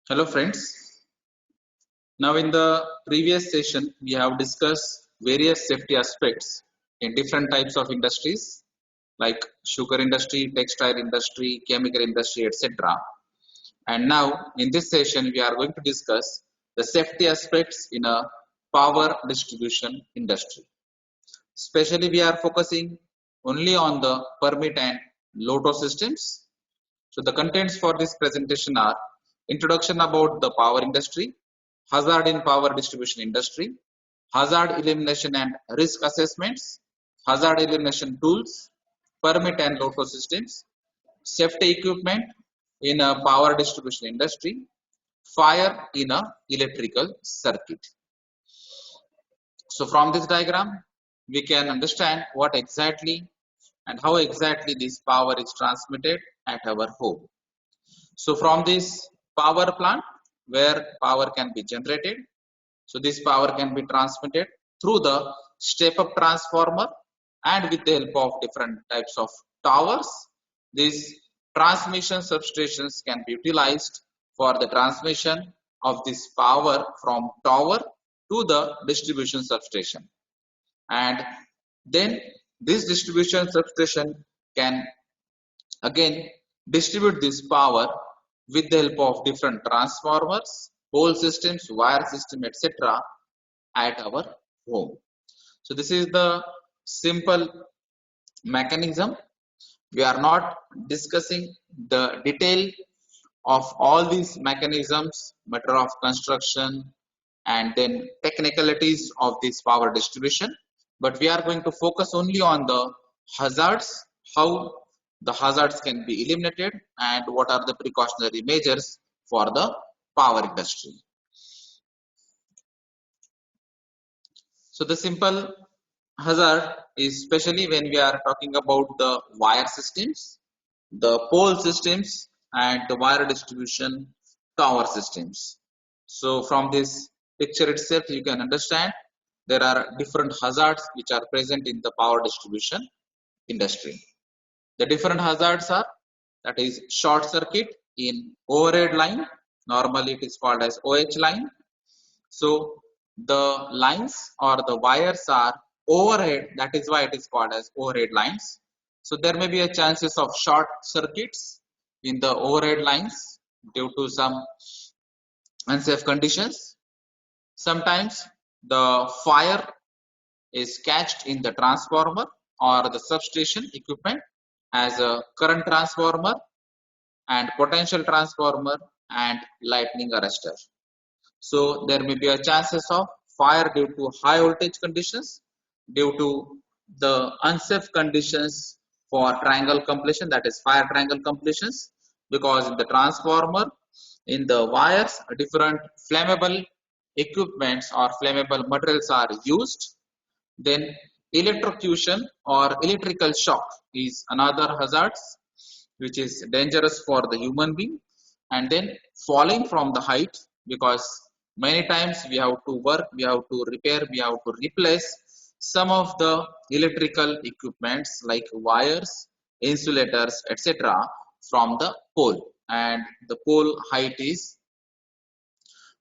Hello friends. Now in the previous session we have discussed various safety aspects in different types of industries like sugar industry, textile industry, chemical industry, etc. And now in this session we are going to discuss the safety aspects in a power distribution industry. Especially we are focusing only on the permit and lotto systems. So the contents for this presentation are introduction about the power industry, hazard in power distribution industry, hazard elimination and risk assessments, hazard elimination tools, permit and lotto systems, safety equipment in a power distribution industry, fire in a electrical circuit. So from this diagram, we can understand what exactly and how exactly this power is transmitted at our home. So from this power plant where power can be generated, so this power can be transmitted through the step up transformer and with the help of different types of towers. These transmission substations can be utilized for the transmission of this power from tower to the distribution substation, and then this distribution substation can again distribute this power with the help of different transformers, pole systems, wire system, etc. at our home. So this is the simple mechanism. We are not discussing the detail of all these mechanisms, matter of construction and then technicalities of this power distribution, but we are going to focus only on the hazards, how the hazards can be eliminated and what are the precautionary measures for the power industry. So the simple hazard is especially when we are talking about the wire systems, the pole systems and the wire distribution tower systems. So from this picture itself you can understand there are different hazards which are present in the power distribution industry. The different hazards are, that is, short circuit in overhead line, normally it is called as OH line. So the lines or the wires are overhead, that is why it is called as overhead lines. So there may be a chances of short circuits in the overhead lines due to some unsafe conditions. Sometimes the fire is catched in the transformer or the substation equipment as a current transformer and potential transformer and lightning arrestor. So there may be a chances of fire due to high voltage conditions, due to the unsafe conditions for triangle completion, that is fire triangle completions, because in the transformer, in the wires, different flammable equipments or flammable materials are used. Then electrocution or electrical shock is another hazard which is dangerous for the human being, and then falling from the height, because many times we have to work, we have to repair, we have to replace some of the electrical equipments like wires, insulators, etc. from the pole, and the pole height is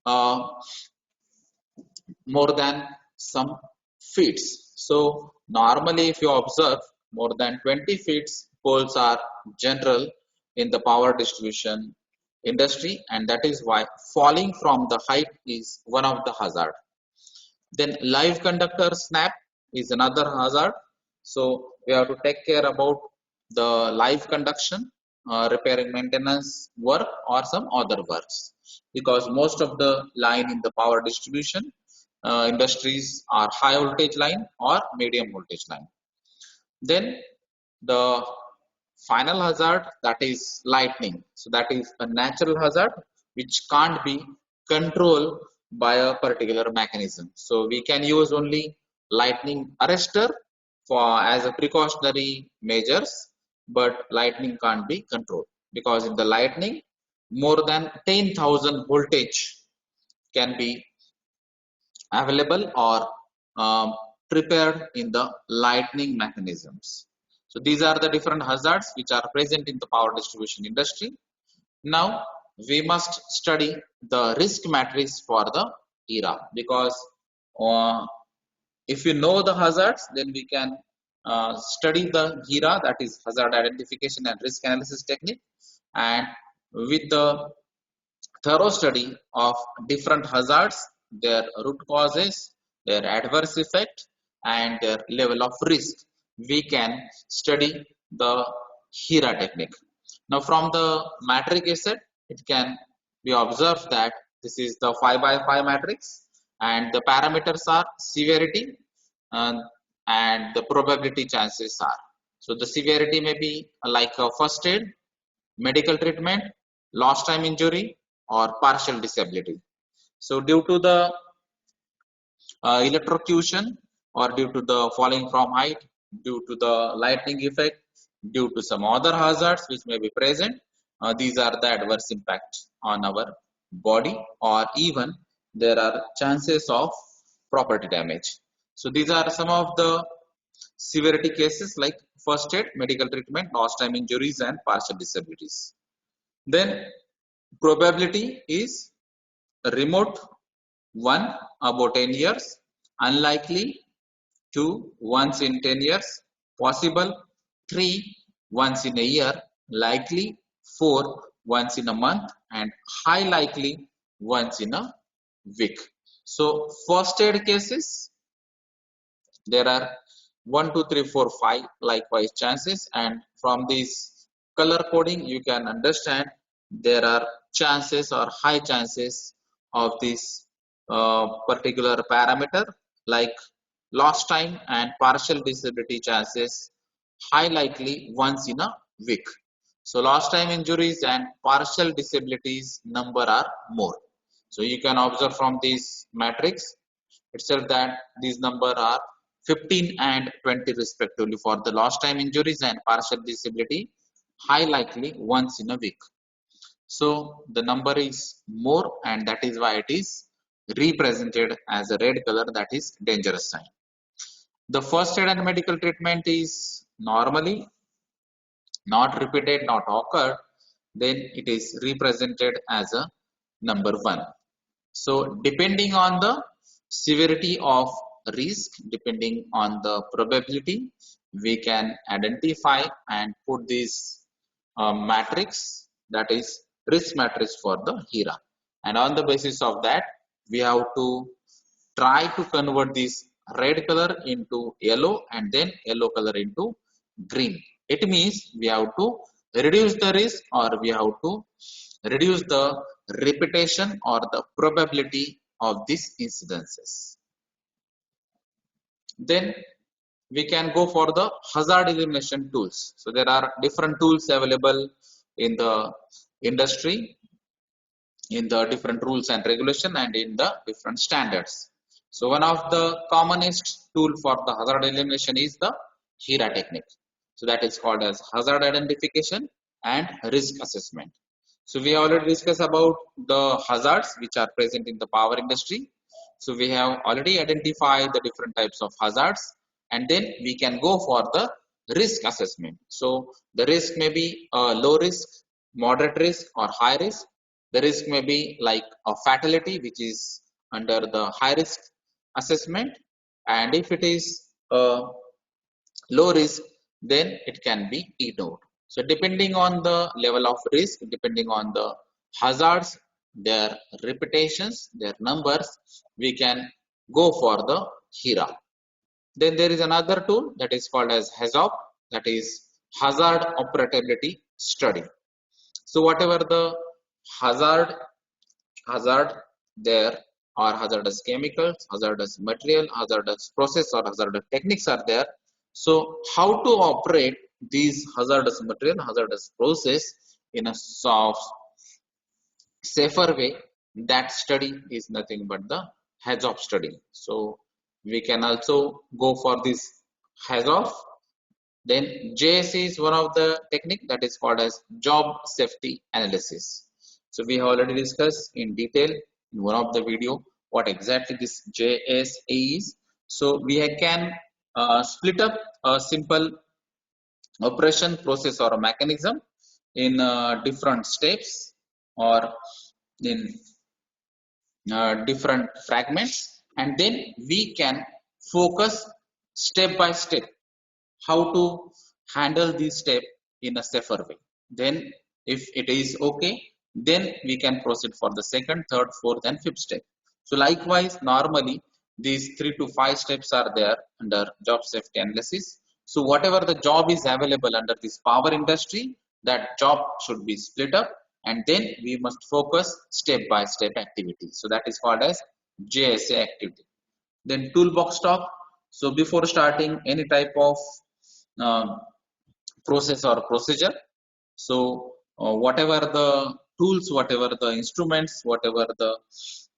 uh, more than some feet. So normally if you observe, more than 20 feet poles are general in the power distribution industry, and that is why falling from the height is one of the hazard. Then live conductor snap is another hazard. So we have to take care about the live conduction, repairing maintenance work or some other works, because most of the line in the power distribution industries are high voltage line or medium voltage line. Then the final hazard, that is lightning. So that is a natural hazard which can't be controlled by a particular mechanism. So we can use only lightning arrestor for as a precautionary measures, but lightning can't be controlled because in the lightning more than 10,000 voltage can be available or prepared in the lightning mechanisms. So these are the different hazards which are present in the power distribution industry. Now we must study the risk matrix for the HERA, because uh, if you know the hazards, then we can study the HERA, that is hazard identification and risk analysis technique, and with the thorough study of different hazards, their root causes, their adverse effect, and their level of risk, we can study the HERA technique. Now, from the matrix asset, it can be observed that this is the 5 by 5 matrix, and the parameters are severity and, and the probability chances are. So, the severity may be like a first aid, medical treatment, lost time injury, or partial disability. So, due to the electrocution, or due to the falling from height, due to the lightning effect, due to some other hazards which may be present, these are the adverse impact on our body, or even there are chances of property damage. So these are some of the severity cases like first aid, medical treatment, lost time injuries, and partial disabilities. Then probability is remote 1 about 10 years, unlikely 2 once in 10 years, possible 3 once in a year, likely 4 once in a month, and high likely once in a week. So first aid cases, there are 1, 2, 3, 4, 5 likewise chances, and from this color coding you can understand there are chances or high chances of this particular parameter, like lost time and partial disability chances high likely once in a week. So lost time injuries and partial disabilities number are more. So you can observe from this matrix itself that these number are 15 and 20 respectively for the lost time injuries and partial disability, high likely once in a week. So the number is more, and that is why it is represented as a red color, that is dangerous sign. The first aid and medical treatment is normally not repeated, not occurred, then it is represented as a number 1. So depending on the severity of risk, depending on the probability, we can identify and put this matrix, that is risk matrix for the HERA. And on the basis of that, we have to try to convert this red color into yellow and then yellow color into green. It means we have to reduce the risk, or we have to reduce the repetition or the probability of these incidences. Then we can go for the hazard elimination tools. So there are different tools available in the industry, in the different rules and regulation, and in the different standards. So one of the commonest tool for the hazard elimination is the HERA technique. So that is called as hazard identification and risk assessment. So we already discussed about the hazards which are present in the power industry. So we have already identified the different types of hazards, and then we can go for the risk assessment. So the risk may be low risk, moderate risk, or high risk. The risk may be like a fatality, which is under the high risk assessment, and if it is low risk, then it can be ignored. So depending on the level of risk, depending on the hazards, their reputations, their numbers, we can go for the HERA. Then there is another tool that is called as HAZOP, that is hazard operability study. So whatever the hazard there, or hazardous chemicals, hazardous material, hazardous process, or hazardous techniques are there. So how to operate these hazardous material, hazardous process in a soft, safer way, that study is nothing but the HAZOP study. So we can also go for this HAZOP. Then JSE is one of the technique that is called as job safety analysis. So we have already discussed in detail in one of the video what exactly this JSE is. So we can split up a simple operation, process, or a mechanism in different steps. or in different fragments, and then we can focus step by step how to handle this step in a safer way. Then if it is okay, then we can proceed for the second, third, fourth and fifth step. So likewise, normally these 3 to 5 steps are there under job safety analysis. So whatever the job is available under this power industry, that job should be split up, and then we must focus step by step activity. So that is called as JSA activity. Then toolbox talk. So before starting any type of uh, process or procedure, so whatever the tools, whatever the instruments, whatever the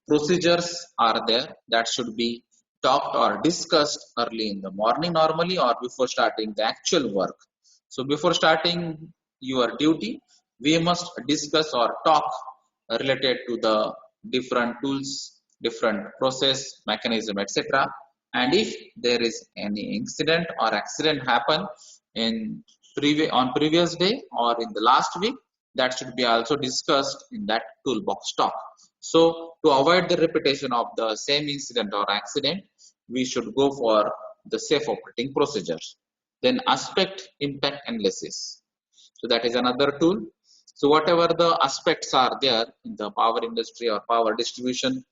procedures are there, that should be talked or discussed early in the morning normally, or before starting the actual work. So before starting your duty, we must discuss or talk related to the different tools, different process mechanism, etc. And if there is any incident or accident happen in on previous day or in the last week, that should be also discussed in that toolbox talk. So to avoid the repetition of the same incident or accident, we should go for the safe operating procedures. Then aspect impact analysis. So that is another tool. So whatever the aspects are there in the power industry or power distribution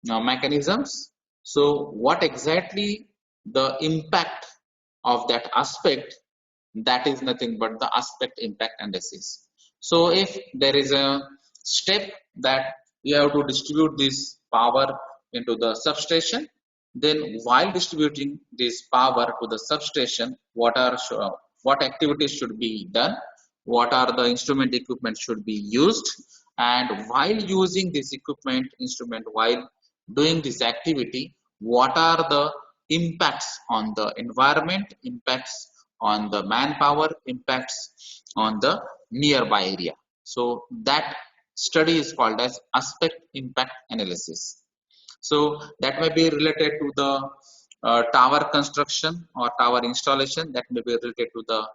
mechanisms, so what exactly the impact of that aspect, that is nothing but the aspect impact analysis. So if there is a step that we have to distribute this power into the substation, then while distributing this power to the substation, what activities should be done, what are the instrument equipment should be used, and while using this equipment instrument, while doing this activity, what are the impacts on the environment, impacts on the manpower, impacts on the nearby area. So that study is called as aspect impact analysis. So that may be related to the tower construction or tower installation, that may be related to the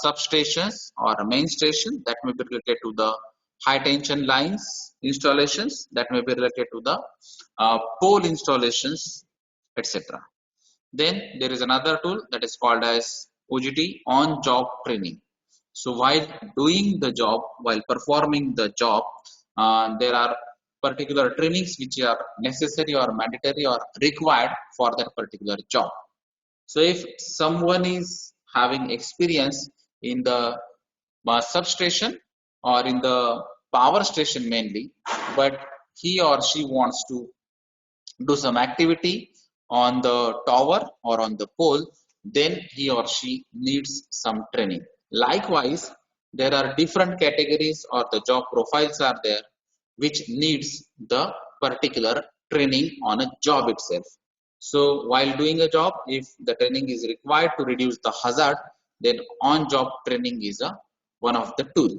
substations or main station, that may be related to the high tension lines installations, that may be related to the pole installations, etc. Then there is another tool that is called as OJT, on job training. So while doing the job, while performing the job, there are particular trainings which are necessary or mandatory or required for that particular job. So if someone is having experience in the substation or in the power station mainly, but he or she wants to do some activity on the tower or on the pole, then he or she needs some training. Likewise, there are different categories or the job profiles are there which needs the particular training on a job itself. So while doing a job, if the training is required to reduce the hazard, then on job training is a one of the tool.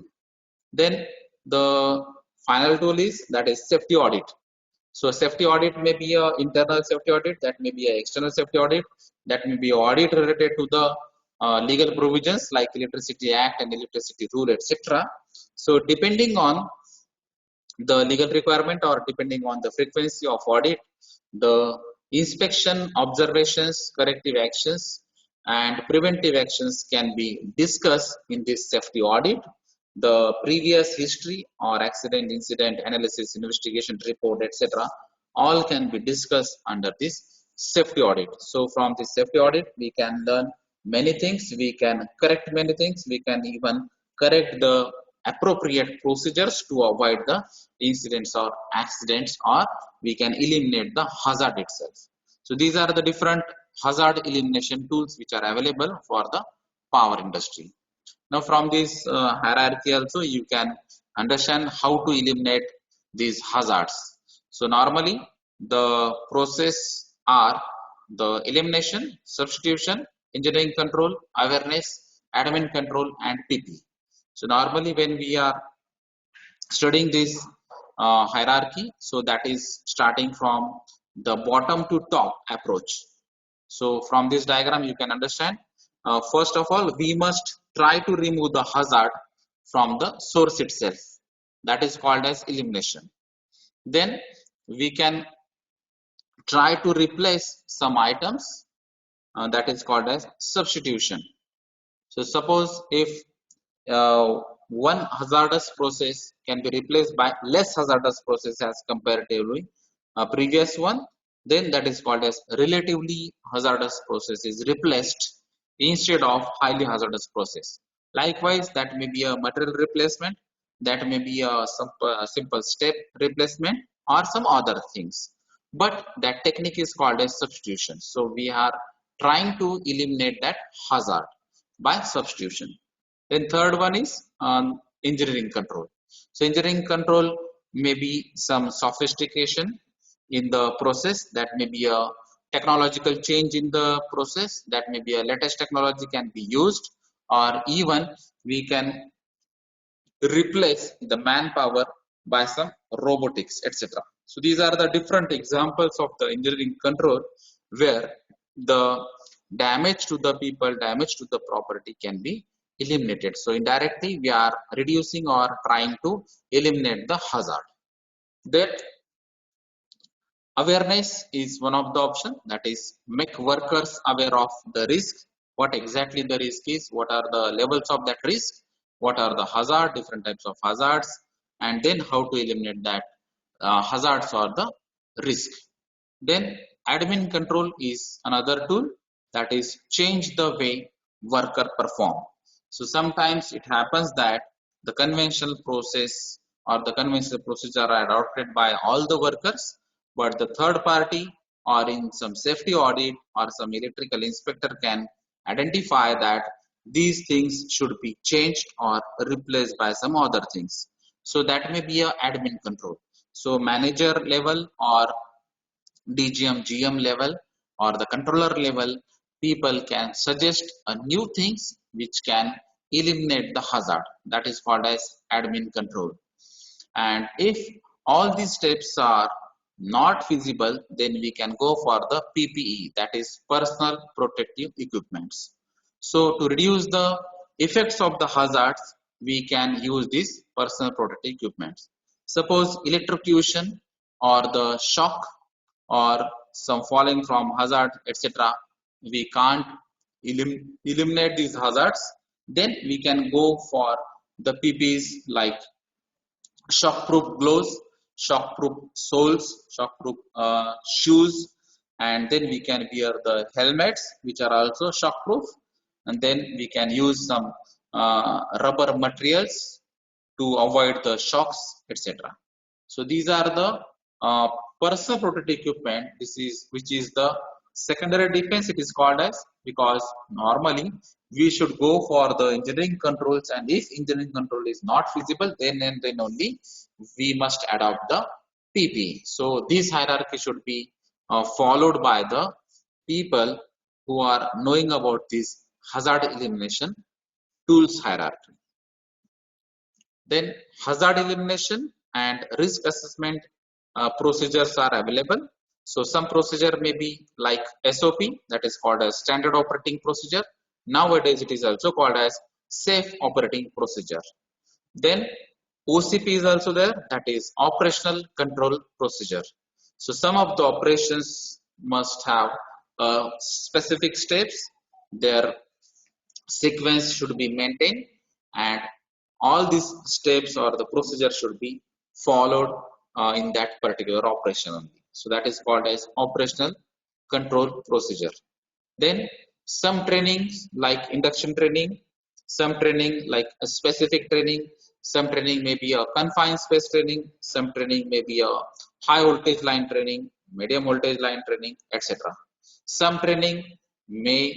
Then the final tool is that is safety audit. So safety audit may be a internal safety audit, that may be a external safety audit, that may be audit related to the legal provisions like Electricity Act and Electricity Rule, etc. So depending on the legal requirement or depending on the frequency of audit, the inspection, observations, corrective actions, and preventive actions can be discussed in this safety audit. The previous history or accident, incident, analysis, investigation report, etc., all can be discussed under this safety audit. So from this safety audit, we can learn many things, we can correct many things, we can even correct the appropriate procedures to avoid the incidents or accidents, or we can eliminate the hazard itself. So these are the different hazard elimination tools which are available for the power industry. Now from this hierarchy also you can understand how to eliminate these hazards. So normally the process are the elimination, substitution, engineering control, awareness, admin control and PP. So normally when we are studying this hierarchy, so that is starting from the bottom to top approach. So from this diagram you can understand, first of all we must try to remove the hazard from the source itself. that is called as elimination. Then we can try to replace some items, that is called as substitution. So suppose if uh, one hazardous process can be replaced by less hazardous process as comparatively previous one, then that is called as relatively hazardous process is replaced instead of highly hazardous process. Likewise, that may be a material replacement, that may be a simple step replacement or some other things. But that technique is called as substitution. So we are trying to eliminate that hazard by substitution. Then third one is engineering control. So engineering control may be some sophistication in the process, that may be a technological change in the process, that may be a latest technology can be used, or even we can replace the manpower by some robotics, etc. So these are the different examples of the engineering control where the damage to the people, damage to the property can be eliminated. So indirectly we are reducing or trying to eliminate the hazard. That awareness is one of the option, that is make workers aware of the risk, what exactly the risk is, what are the levels of that risk, what are the hazard, different types of hazards, and then how to eliminate that hazards or the risk. Then admin control is another tool, that is change the way worker perform. So sometimes it happens that the conventional process or the conventional procedure are adopted by all the workers, but the third party or in some safety audit or some electrical inspector can identify that these things should be changed or replaced by some other things. So that may be a admin control. So manager level or DGM, GM level or the controller level, people can suggest new things which can eliminate the hazard. That is called as admin control. And if all these steps are not feasible, then we can go for the PPE, that is personal protective equipments. So to reduce the effects of the hazards, we can use these personal protective equipments. Suppose electrocution or the shock or some falling from hazard, etc. We can't eliminate these hazards, then we can go for the PPEs like shockproof gloves, shockproof soles, shockproof shoes, and then we can wear the helmets which are also shockproof, and then we can use some rubber materials to avoid the shocks, etc. So these are the uh, personal protective equipment. This is which is the secondary defense. It is called as, because normally we should go for the engineering controls, and if engineering control is not feasible, then and then only we must adopt the PPE. So this hierarchy should be followed by the people who are knowing about this hazard elimination tools hierarchy. Then hazard elimination and risk assessment procedures are available. So some procedure may be like SOP, that is called as standard operating procedure. Nowadays it is also called as safe operating procedure. Then OCP is also there, that is operational control procedure. So some of the operations must have specific steps, their sequence should be maintained, and all these steps or the procedure should be followed in that particular operation only. So that is called as operational control procedure. Then some trainings like induction training, some training like a specific training, some training may be a confined space training, some training may be a high voltage line training, medium voltage line training, etc. Some training may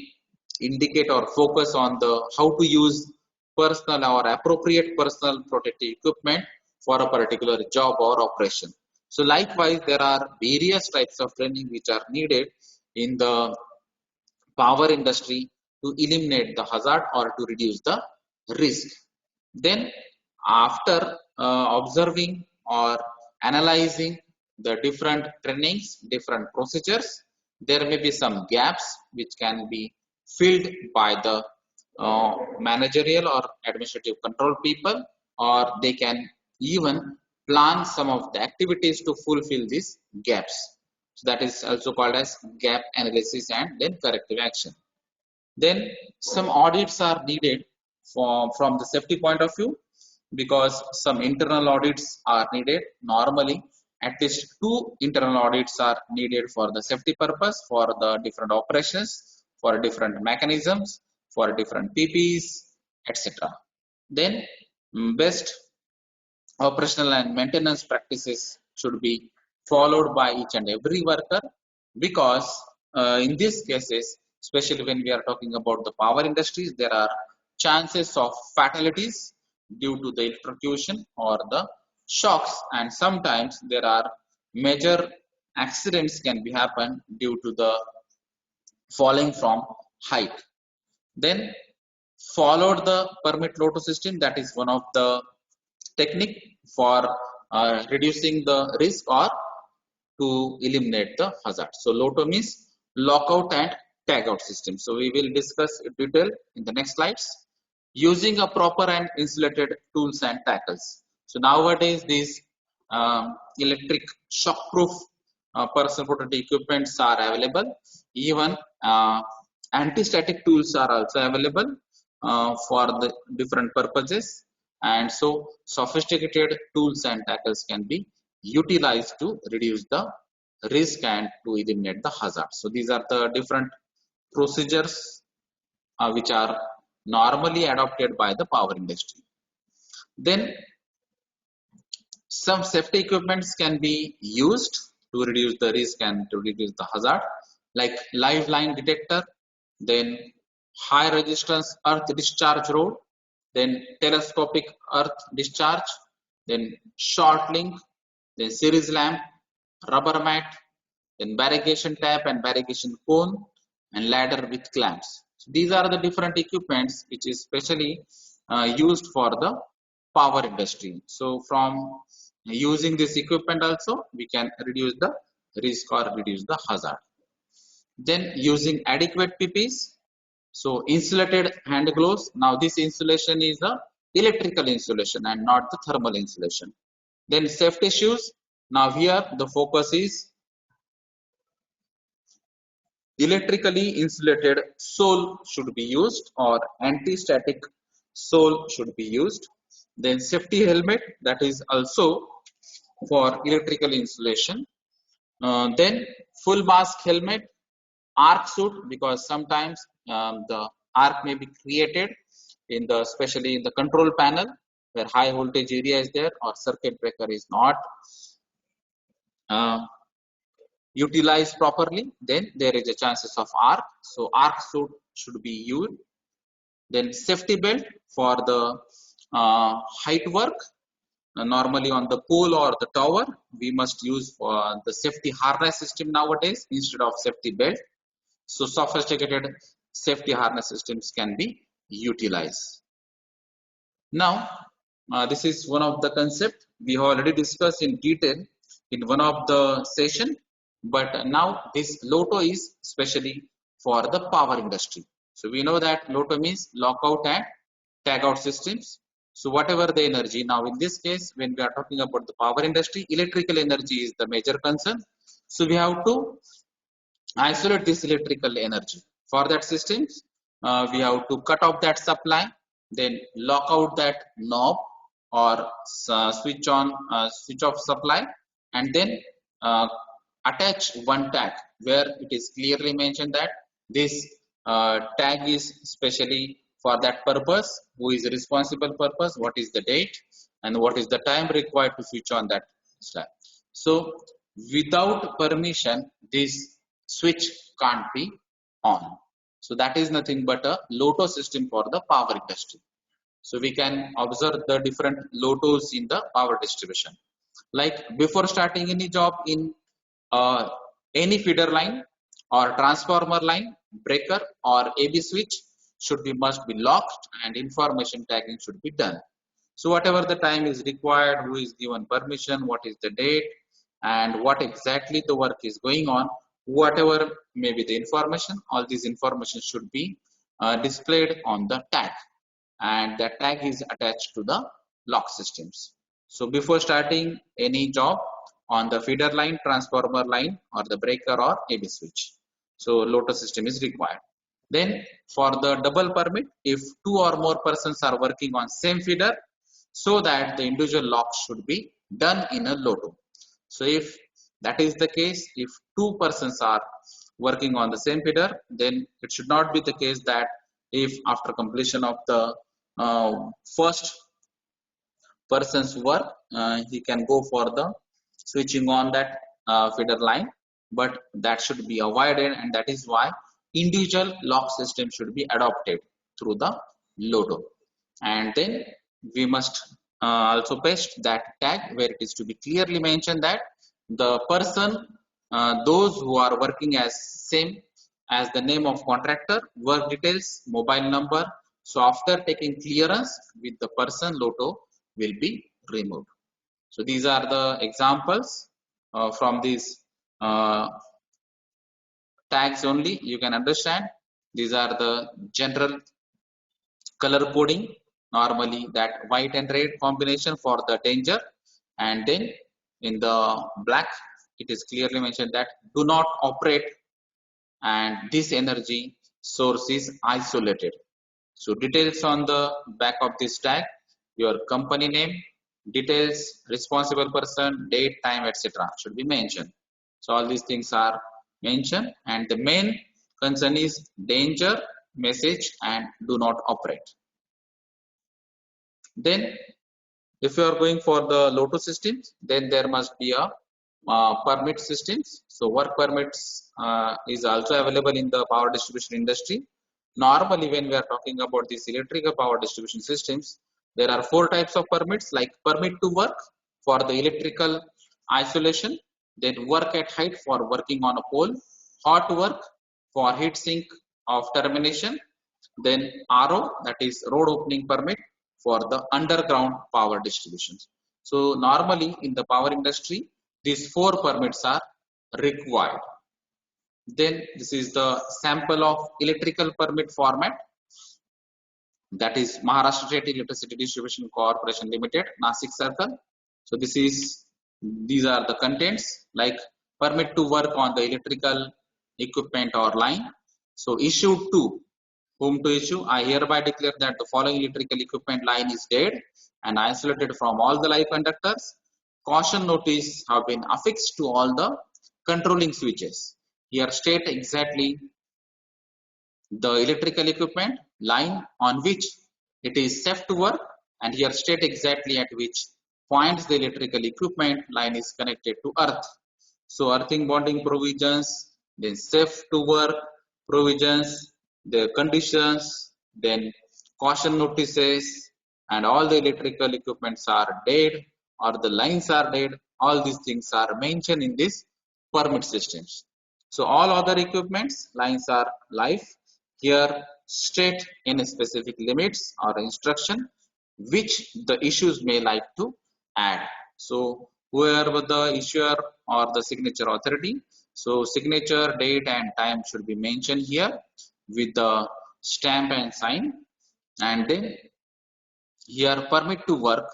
indicate or focus on the how to use personal or appropriate personal protective equipment for a particular job or operation. So likewise, there are various types of training which are needed in the power industry to eliminate the hazard or to reduce the risk. Then after observing or analyzing the different trainings, different procedures, there may be some gaps which can be filled by the managerial or administrative control people, or they can even plan some of the activities to fulfill these gaps. So that is also called as gap analysis and then corrective action. Then some audits are needed from the safety point of view, because some internal audits are needed. Normally, at least two internal audits are needed for the safety purpose, for the different operations, for different mechanisms, for different PPs, etc. Then best operational and maintenance practices should be followed by each and every worker, because in these cases, especially when we are talking about the power industries, there are chances of fatalities due to the electrocution or the shocks, and sometimes there are major accidents can be happen due to the falling from height. Then followed the permit lotto system, that is one of the technique for reducing the risk or to eliminate the hazard. So lotto means lockout and tagout system. So we will discuss in detail in the next slides. Using a proper and insulated tools and tackles. So nowadays these electric shockproof personal protective equipments are available. Even anti-static tools are also available for the different purposes, and so sophisticated tools and tackles can be utilized to reduce the risk and to eliminate the hazard. So these are the different procedures which are normally adopted by the power industry. Then some safety equipments can be used to reduce the risk and to reduce the hazard, like live line detector, then high resistance earth discharge rod, then telescopic earth discharge, then short link, then series lamp, rubber mat, then barrigation tap and barrigation cone, and ladder with clamps. So these are the different equipments which is specially used for the power industry. So from using this equipment also we can reduce the risk or reduce the hazard. Then using adequate PPs, so insulated hand gloves. Now this insulation is the electrical insulation and not the thermal insulation. Then safety shoes. Now here the focus is electrically insulated sole should be used or anti-static sole should be used. Then safety helmet, that is also for electrical insulation. Then full mask helmet, arc suit, because sometimes the arc may be created in the especially in the control panel where high voltage area is there or circuit breaker is not uh, utilized properly, then there is a chances of arc. So arc suit should be used. Then safety belt for the height work. Normally on the pole or the tower, we must use the safety harness system nowadays instead of safety belt. So sophisticated safety harness systems can be utilized. Now, this is one of the concept we have already discussed in detail in one of the session, but now this lotto is specially for the power industry. So we know that lotto means lockout and tagout systems. So whatever the energy, now in this case, when we are talking about the power industry, electrical energy is the major concern. So we have to isolate this electrical energy. For that systems, we have to cut off that supply, then lock out that knob or switch on, switch off supply, and then uh, attach one tag where it is clearly mentioned that this tag is specially for that purpose, who is responsible purpose, what is the date, and what is the time required to switch on that slab. So without permission, this switch can't be on. So that is nothing but a lotto system for the power industry. So we can observe the different lottos in the power distribution. Like before starting any job in uh, any feeder line or transformer line, breaker or AB switch should be must be locked and information tagging should be done. So whatever the time is required, who is given permission, what is the date, and what exactly the work is going on, whatever may be the information, all these information should be displayed on the tag, and that tag is attached to the lock systems. So before starting any job on the feeder line, transformer line, or the breaker or AB switch. So Lotus system is required. Then for the double permit, if two or more persons are working on same feeder, so that the individual locks should be done in a Loto. So if that is the case, if two persons are working on the same feeder, then it should not be the case that if after completion of the first person's work, he can go for the switching on that feeder line, but that should be avoided, and that is why individual lock system should be adopted through the Loto. And then we must also paste that tag where it is to be clearly mentioned that the person, those who are working as same as the name of contractor, work details, mobile number. So after taking clearance with the person, Loto will be removed. So these are the examples from these tags only. You can understand these are the general color coding, normally that white and red combination for the danger, and then in the black it is clearly mentioned that do not operate, and this energy source is isolated. So details on the back of this tag, your company name, details, responsible person, date, time, etc. should be mentioned. So all these things are mentioned, and the main concern is danger message and do not operate. Then if you are going for the Loto systems, then there must be a permit systems. So work permits is also available in the power distribution industry. Normally when we are talking about these electrical power distribution systems, there are four types of permits, like permit to work for the electrical isolation, then work at height for working on a pole, hot work for heat sink of termination, then RO, that is road opening permit for the underground power distributions. So normally in the power industry, these four permits are required. Then this is the sample of electrical permit format, that is Maharashtra State Electricity Distribution Corporation Limited, Nasik Circle. So these are the contents, like permit to work on the electrical equipment or line. So issued to whom to issue, I hereby declare that the following electrical equipment line is dead and isolated from all the live conductors. Caution notice have been affixed to all the controlling switches. Here state exactly the electrical equipment line on which it is safe to work, and here state exactly at which points the electrical equipment line is connected to earth. So earthing bonding provisions, then safe to work provisions, the conditions, then caution notices, and all the electrical equipments are dead or the lines are dead. All these things are mentioned in this permit systems. So all other equipments lines are live. Here state any specific limits or instruction which the issues may like to add. So whoever the issuer or the signature authority, so signature, date and time should be mentioned here with the stamp and sign, and then here permit to work,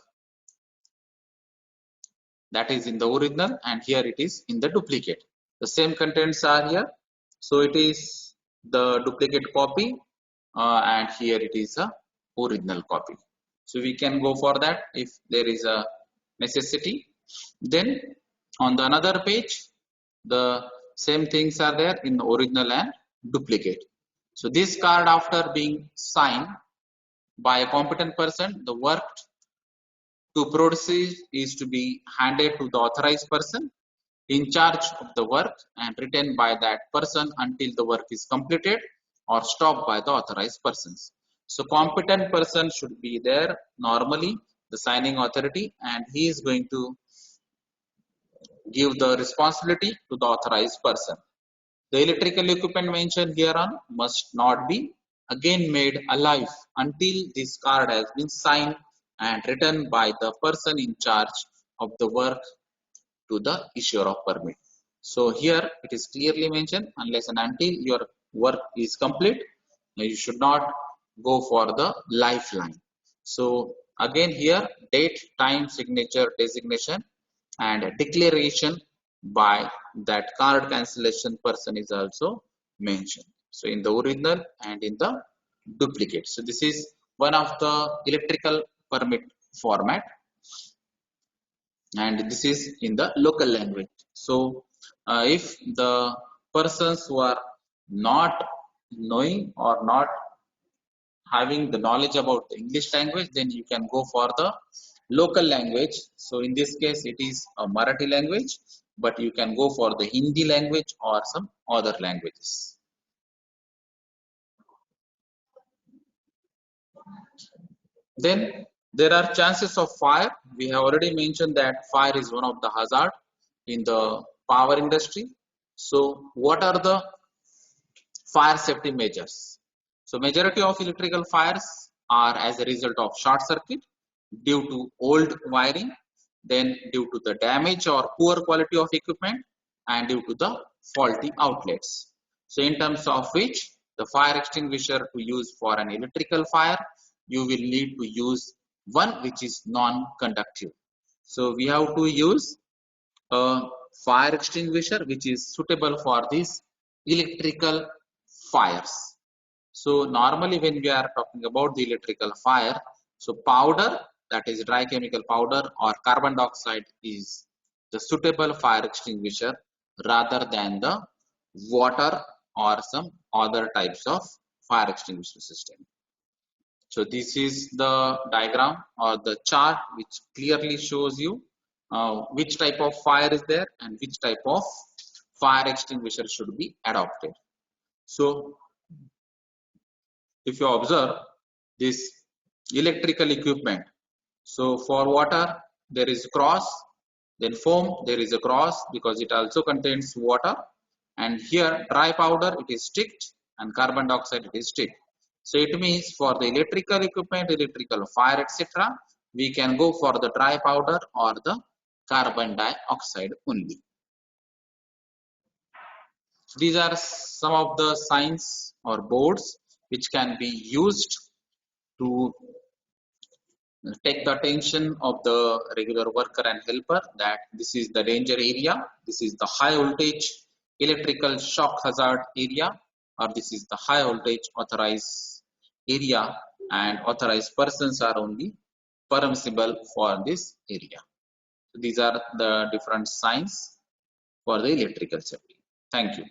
that is in the original, and here it is in the duplicate. The same contents are here, so it is the duplicate copy, and here it is a original copy. So we can go for that if there is a necessity. Then on the another page, the same things are there in the original and duplicate. So this card, after being signed by a competent person, the work to proceed is to be handed to the authorized person in charge of the work and written by that person until the work is completed or stopped by the authorized persons. So competent person should be there, normally the signing authority, and he is going to give the responsibility to the authorized person. The electrical equipment mentioned here on must not be again made alive until this card has been signed and written by the person in charge of the work to the issuer of permit. So here it is clearly mentioned, unless and until your work is complete, you should not go for the lifeline. So Again here date, time, signature, designation and declaration by that card cancellation person is also mentioned. So in the original and in the duplicate. So this is one of the electrical permit format, and this is in the local language. So if the persons who are not knowing or not having the knowledge about the English language, then you can go for the local language. So in this case it is a Marathi language, but you can go for the Hindi language or some other languages. Then there are chances of fire. We have already mentioned that fire is one of the hazard in the power industry. So what are the fire safety measures? So majority of electrical fires are as a result of short circuit due to old wiring, then due to the damage or poor quality of equipment, and due to the faulty outlets. So in terms of which the fire extinguisher to use for an electrical fire, you will need to use one which is non-conductive. So we have to use a fire extinguisher which is suitable for these electrical fires. So normally when we are talking about the electrical fire, so powder, that is dry chemical powder or carbon dioxide, is the suitable fire extinguisher rather than the water or some other types of fire extinguisher system. So this is the diagram or the chart which clearly shows you which type of fire is there and which type of fire extinguisher should be adopted. So if you observe this electrical equipment, so for water there is cross, then foam there is a cross because it also contains water, and here dry powder it is sticked and carbon dioxide it is sticked. So it means for the electrical equipment, electrical fire, etc., we can go for the dry powder or the carbon dioxide only. These are some of the signs or boards which can be used to take the attention of the regular worker and helper that this is the danger area, this is the high voltage electrical shock hazard area, or this is the high voltage authorized area, and authorized persons are only permissible for this area. So these are the different signs for the electrical safety. Thank you.